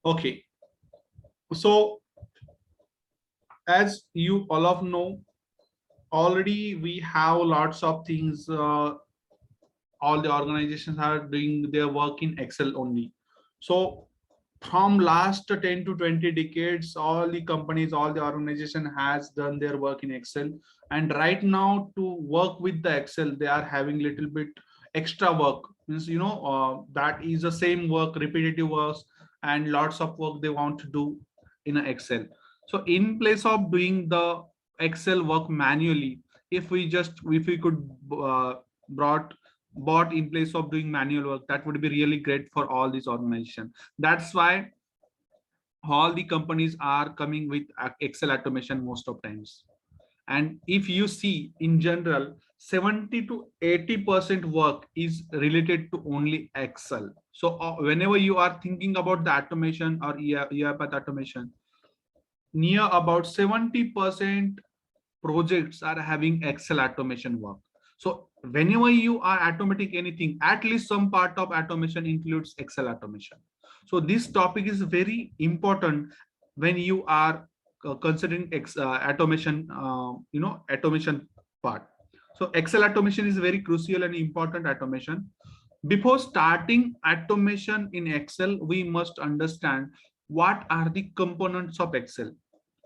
Okay, so as you all of know, already we have lots of things. All the organizations are doing their work in Excel only. So from last 10 to 20 decades, all the companies, all the organization has done their work in Excel. And right now to work with the Excel, they are having little bit extra work. Means, that is the same work, repetitive works, and lots of work they want to do in a Excel. So in place of doing the Excel work manually, if we could brought bought in place of doing manual work, that would be really great for all these organizations. That's why all the companies are coming with Excel automation most of times. And if you see in general, 70 to 80% work is related to only Excel. So whenever you are thinking about the automation or UiPath automation, near about 70% projects are having Excel automation work. So whenever you are automating anything, at least some part of automation includes Excel automation. So this topic is very important when you are considering automation, automation part. So Excel automation is very crucial and important automation. Before starting automation in Excel, we must understand what are the components of Excel.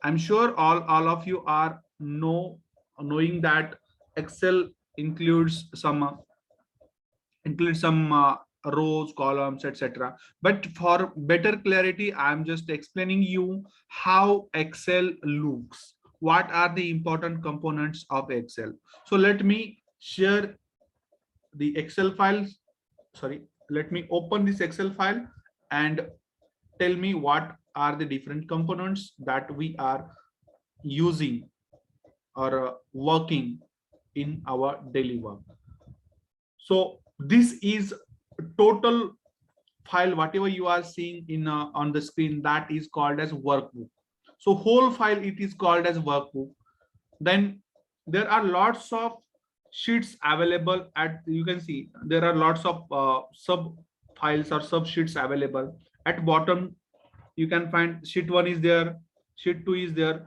I'm sure all of you are knowing that Excel includes some rows, columns, etc. But for better clarity, I'm just explaining you how Excel looks. What are the important components of Excel? So let me share the Excel files. Sorry, let me open this Excel file and tell me what are the different components that we are using or working in our daily work. So this is total file, whatever you are seeing in on the screen, that is called as workbook. So whole file, it is called as workbook. Then there are lots of sheets available at, you can see there are lots of sub files or sub sheets available. At bottom you can find sheet 1 is there, sheet 2 is there.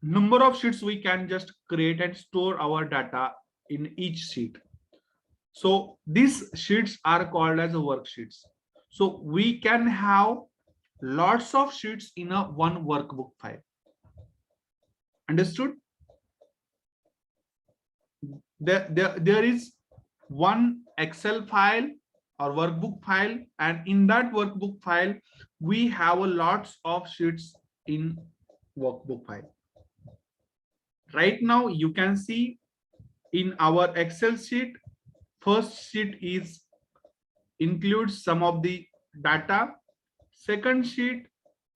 Number of sheets we can just create and store our data in each sheet. So these sheets are called as worksheets. So we can have lots of sheets in a one workbook file. Understood? There is one Excel file or workbook file, and in that workbook file we have a lots of sheets in workbook file. Right now you can see in our Excel sheet, first sheet is includes some of the data, second sheet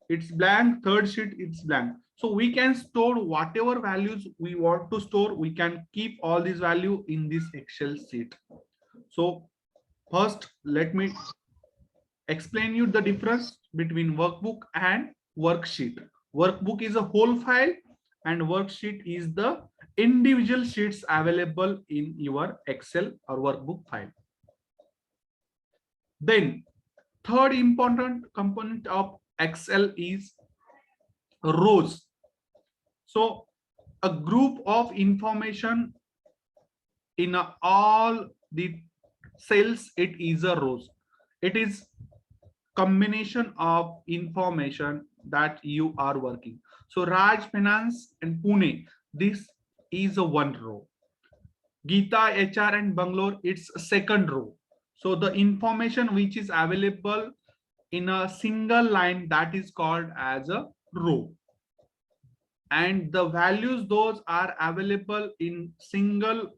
it's blank, third sheet it's blank. So we can store whatever values we want to store. We can keep all these value in this Excel sheet. So first let me explain you the difference between workbook and worksheet. Workbook is a whole file and worksheet is the individual sheets available in your Excel or workbook file. Then third important component of Excel is rows. So a group of information in all the cells, it is a rows. It is combination of information that you are working. So Raj Finance and Pune, this is a one row. Geeta HR and Bangalore, it's a second row. So the information which is available in a single line, that is called as a row. And the values, those are available in single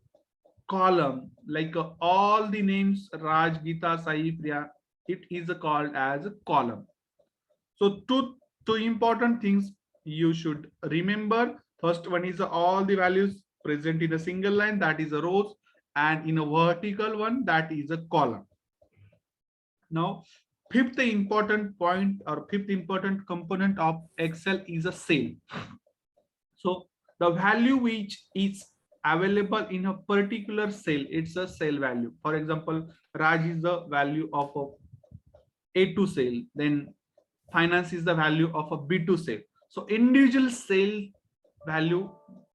column, like all the names Raj, Geeta, Sai, Priya, it is called as a column. So two important things you should remember. First one is all the values present in a single line, that is a rows, and in a vertical one, that is a column. Now fifth important point or fifth important component of Excel is a cell. So the value which is available in a particular cell, it's a cell value. For example, Raj is the value of a A2 cell, then finance is the value of a B2 sale. So individual sale value